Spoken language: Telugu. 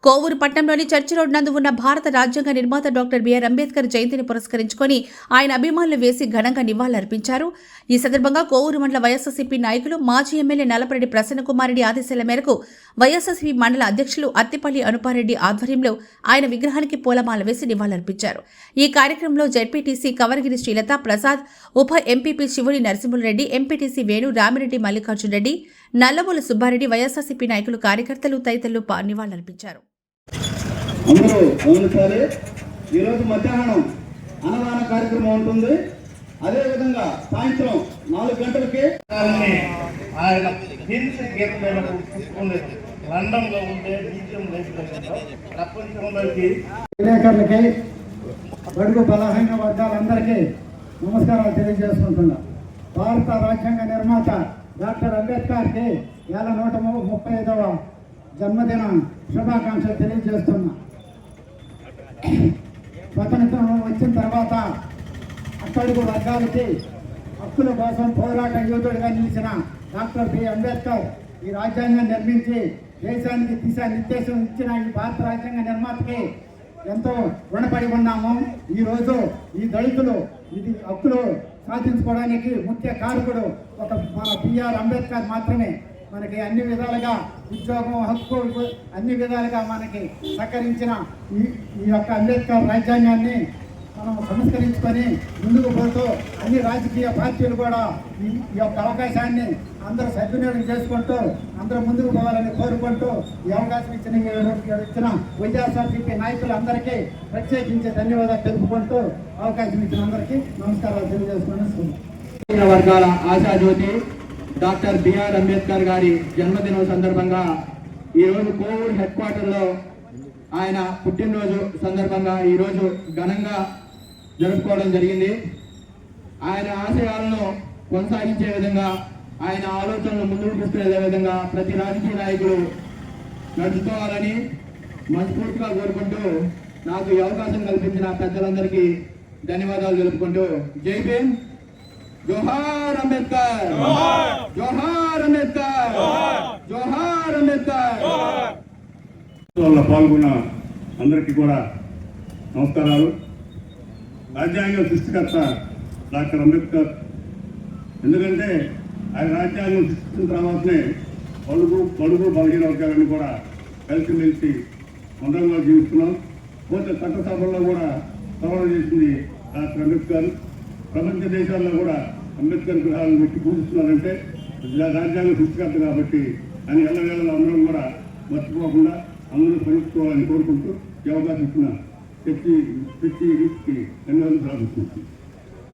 కోవూరు పట్టణంలోని చర్చి రోడ్ నందు ఉన్న భారత రాజ్యాంగ నిర్మాత డాక్టర్ బిఆర్ అంబేద్కర్ జయంతిని పురస్కరించుకొని ఆయన అభిమానులు వేసి ఘనంగా నివాళులర్పించారు. ఈ సందర్భంగా కోవూరు మండల వైఎస్ఆర్సీపీ నాయకులు మాజీ ఎమ్మెల్యే నల్లపరెడ్డి ప్రసన్నకుమారెడ్డి ఆదేశాల మేరకు వైఎస్ఆర్సీపీ మండల అధ్యక్షులు అత్తిపల్లి అనుపారెడ్డి ఆధ్వర్యంలో ఆయన విగ్రహానికి పూలమాల వేసి నివాళులర్పించారు. ఈ కార్యక్రమంలో జెడ్పీటీసీ కవరగిరి శ్రీలత ప్రసాద్, ఉప ఎంపీపీ శివుని నరసింహులరెడ్డి, ఎంపీటీసీ వేణు రామిరెడ్డి, మల్లికార్జున్ రెడ్డి, నల్లమూల సుబ్బారెడ్డి, వైఎస్ఆర్సీపీ నాయకులు, కార్యకర్తలు తదితరులు నివాళులర్పించారు. అందరూ గమనించాలి. ఈరోజు మధ్యాహ్నం అన్నదాన కార్యక్రమం ఉంటుంది. అదేవిధంగా సాయంత్రం 4 గంటలకి ఆయన లండన్లో ఉండే ప్రపంచంలోకి విలేకరులకి, బడుగు బలహీన వర్గాలందరికీ నమస్కారాలు తెలియజేసుకుంటున్నా. భారత రాజ్యాంగ నిర్మాత డాక్టర్ అంబేద్కర్కి 135వ జన్మదిన శుభాకాంక్షలు తెలియజేస్తున్నా. స్వతంత్రం వచ్చిన తర్వాత అట్టడుగు వర్గాలకి హక్కుల కోసం పోరాట యోధుడిగా నిలిచిన డాక్టర్ బి అంబేద్కర్ ఈ రాజ్యాంగం నిర్మించి దేశానికి దిశానిర్దేశం ఇచ్చిన ఈ భారత రాజ్యాంగ నిర్మాతకి ఎంతో రుణపడి ఉన్నాము. ఈరోజు ఈ దళితులు ఇది హక్కులు సాధించుకోవడానికి ముఖ్య కారకుడు మన బిఆర్ అంబేద్కర్ మాత్రమే. మనకి అన్ని విధాలుగా ఉద్యోగం, హక్కు అన్ని విధాలుగా మనకి సహకరించిన ఈ యొక్క అంబేద్కర్ రాజ్యాంగాన్ని మనం సంస్కరించుకొని ముందుకు పోతూ అన్ని రాజకీయ పార్టీలు కూడా ఈ యొక్క అవకాశాన్ని అందరూ సద్వినియోగం చేసుకుంటూ అందరూ ముందుకు పోవాలని కోరుకుంటూ ఈ అవకాశం ఇచ్చిన వైఎస్ఆర్సీపీ నాయకులందరికీ ప్రత్యేకించి ధన్యవాదాలు తెలుపుకుంటూ అవకాశం ఇచ్చిన అందరికీ నమస్కారాలు తెలియజేసుకుని వర్గాల ఆశాజ్యోతి డాక్టర్ బిఆర్ అంబేద్కర్ గారి జన్మదినం సందర్భంగా ఈరోజు కోవూరు హెడ్ క్వార్టర్లో ఆయన పుట్టినరోజు సందర్భంగా ఈరోజు ఘనంగా జరుపుకోవడం జరిగింది. ఆయన ఆశయాలను కొనసాగించే విధంగా, ఆయన ఆలోచనలు ముందుకు తీసుకునే విధంగా ప్రతి రాజకీయ నాయకులు నడుచుకోవాలని మనస్ఫూర్తిగా కోరుకుంటూ నాకు ఈ అవకాశం కల్పించిన పెద్దలందరికీ ధన్యవాదాలు తెలుపుకుంటూ జై భీమ్, జోహార్ అంబేద్కర్, జోహార్ అంబేద్కర్, జోహార్ అంబేద్కర్. పాల్గొన్న అందరికీ కూడా నమస్కారాలు. రాజ్యాంగ సృష్టికర్త డాక్టర్ అంబేద్కర్, ఎందుకంటే ఆయన రాజ్యాంగం సృష్టించిన తర్వాతనే బడుగు బలహీన వర్గాలను కూడా కలిసిమెలిసి మందంగా జీవిస్తున్నాం. పోతే చట్టసభల్లో కూడా సవరణ చేసింది డాక్టర్ అంబేద్కర్. ప్రపంచ దేశాల్లో కూడా అంబేద్కర్ విగ్రహాలను పెట్టి పూజిస్తున్నారంటే రాజ్యాంగ సృష్టికర్త కాబట్టి అని ఎల్లవేళలో అందరం కూడా మర్చిపోకుండా అందరూ స్మరించుకోవాలని కోరుకుంటూ ఈ అవకాశం ఇచ్చిన ధన్యవాదాలు ప్రార్థిస్తున్నాను.